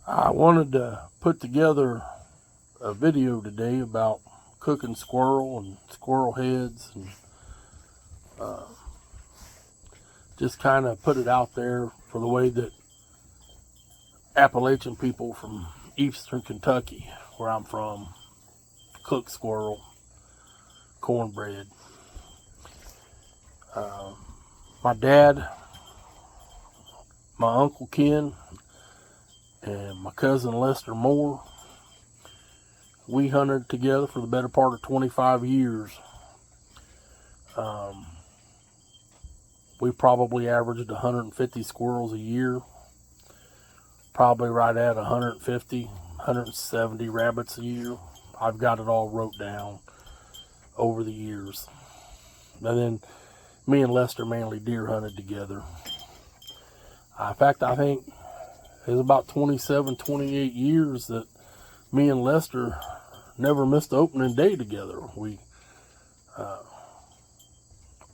I wanted to put together a video today about cooking squirrel and squirrel heads, and just kind of put it out there for the way that Appalachian people from eastern Kentucky, where I'm from, cook squirrel, cornbread. My dad, my Uncle Ken, and my cousin Lester Moore, we hunted together for the better part of 25 years. We probably averaged 150 squirrels a year, probably right at 150, 170 rabbits a year. I've got it all wrote down over the years. And then me and Lester mainly deer hunted together. In fact, I think it was about 27, 28 years that me and Lester never missed the opening day together.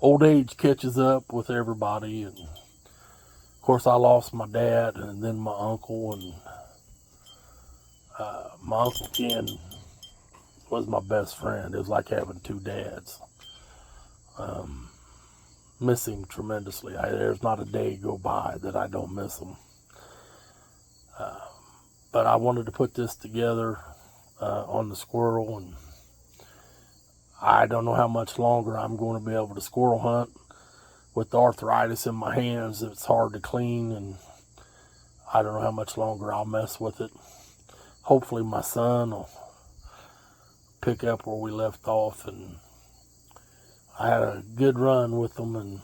Old age catches up with everybody, and of course I lost my dad and then my uncle, and my Uncle Ken was my best friend. It was like having two dads. Miss him tremendously. There's not a day go by that I don't miss him. But I wanted to put this together on the squirrel, and I don't know how much longer I'm going to be able to squirrel hunt with the arthritis in my hands. It's hard to clean, and I don't know how much longer I'll mess with it. Hopefully my son will pick up where we left off, and I had a good run with them, and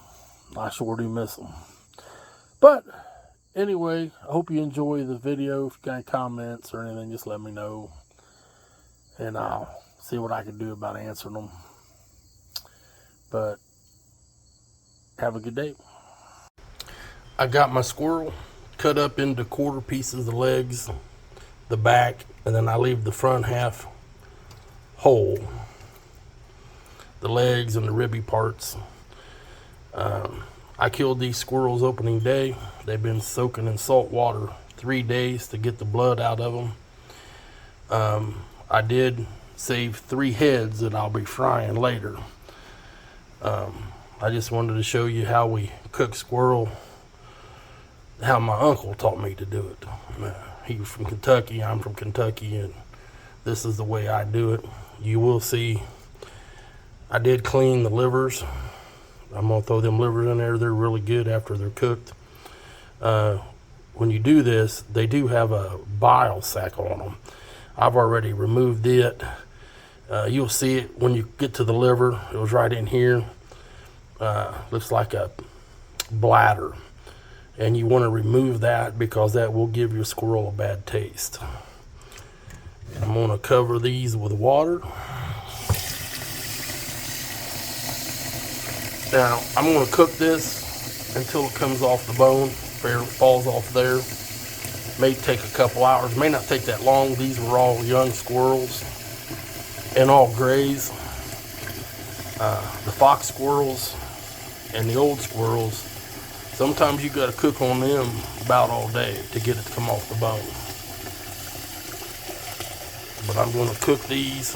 I sure do miss them. But anyway, I hope you enjoy the video. If you got any comments or anything, just let me know, and I'll see what I can do about answering them. But have a good day. I got my squirrel cut up into quarter pieces, the legs, the back, and then I leave the front half whole, the legs and the ribby parts. I killed these squirrels opening day. They've been soaking in salt water 3 days to get the blood out of them. I did save 3 heads that I'll be frying later. I just wanted to show you how we cook squirrel, how my uncle taught me to do it. He was from Kentucky, I'm from Kentucky, and this is the way I do it. You will see I did clean the livers. I'm gonna throw them livers in there. They're really good after they're cooked. When you do this, they do have a bile sac on them. I've already removed it. You'll see it when you get to the liver. It was right in here. Looks like a bladder, and you want to remove that because that will give your squirrel a bad taste. I'm going to cover these with water. Now I'm going to cook this until it comes off the bone, barely falls off there. May take a couple hours, may not take that long. These were all young squirrels and all grays. The fox squirrels and the old squirrels, sometimes you got to cook on them about all day to get it to come off the bone. But I'm going to cook these.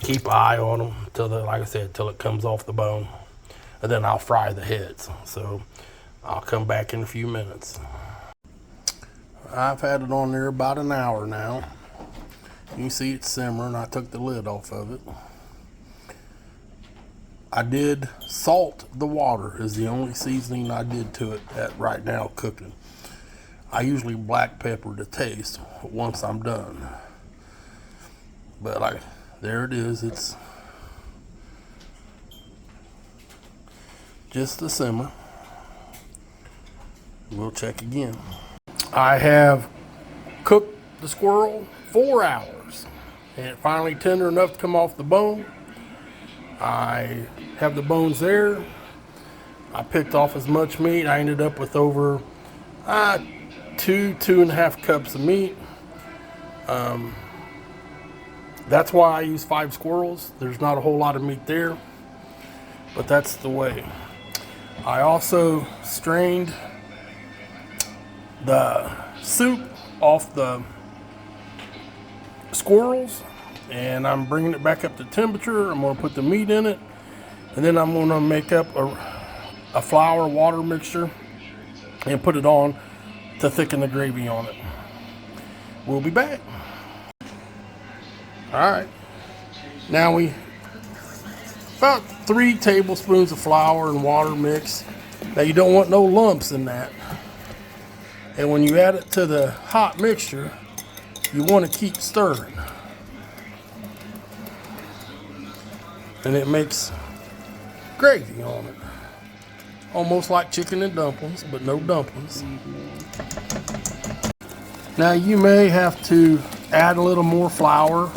Keep an eye on them until, like I said, till it comes off the bone, and then I'll fry the heads. So I'll come back in a few minutes. I've had it on there about an hour now. You can see it simmering. I took the lid off of it. I did salt the water, is the only seasoning I did to it at right now cooking. I usually black pepper to taste once I'm done. But there it is. It's just a simmer. We'll check again. I have cooked the squirrel 4 hours, and it finally tender enough to come off the bone. I have the bones there. I picked off as much meat. I ended up with over 2.5 cups of meat. That's why I use 5 squirrels. There's not a whole lot of meat there, but that's the way. I also strained the soup off the squirrels, and I'm bringing it back up to temperature. I'm going to put the meat in it, and then I'm going to make up a flour water mixture and put it on to thicken the gravy on it. We'll be back. All right, now about 3 tablespoons of flour and water mix. Now you don't want no lumps in that, and when you add it to the hot mixture, you want to keep stirring, and it makes gravy on it, almost like chicken and dumplings, but no dumplings. Now you may have to add a little more flour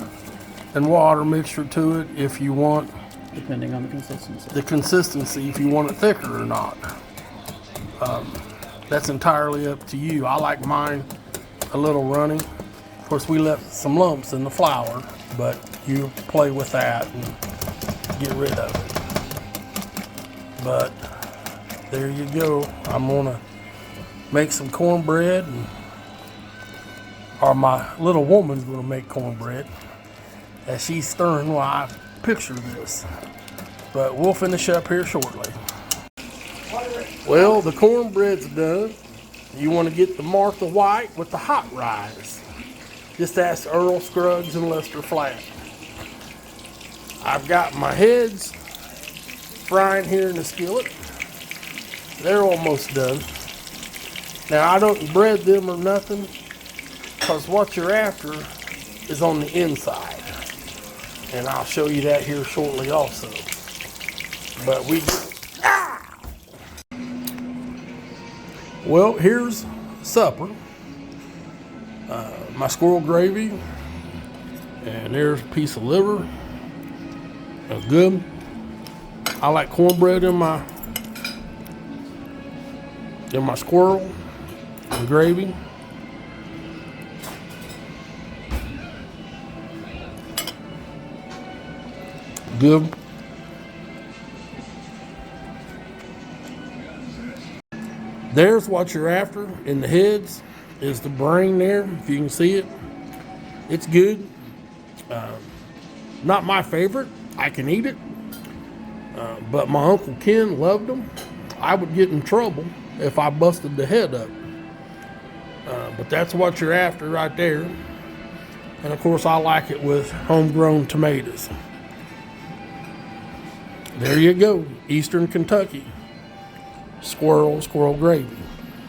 and water mixture to it if you want, depending on the consistency. If you want it thicker or not. That's entirely up to you. I like mine a little runny. Of course, we left some lumps in the flour, but you play with that and get rid of it. But there you go. I'm gonna make some cornbread, or my little woman's gonna make cornbread as she's stirring while I picture this. But we'll finish up here shortly. Well, the cornbread's done. You want to get the Martha White with the hot rice. Just ask Earl Scruggs and Lester Flatt. I've got my heads frying here in the skillet. They're almost done. Now, I don't bread them or nothing, because what you're after is on the inside. And I'll show you that here shortly also. But well, here's supper. My squirrel gravy, and there's a piece of liver. That's good. I like cornbread in my squirrel and gravy. Good. There's what you're after in the heads, is the brain there, if you can see it. It's good. Not my favorite. I can eat it. But my Uncle Ken loved them. I would get in trouble if I busted the head up. But that's what you're after right there. And of course, I like it with homegrown tomatoes. There you go, Eastern Kentucky squirrel gravy.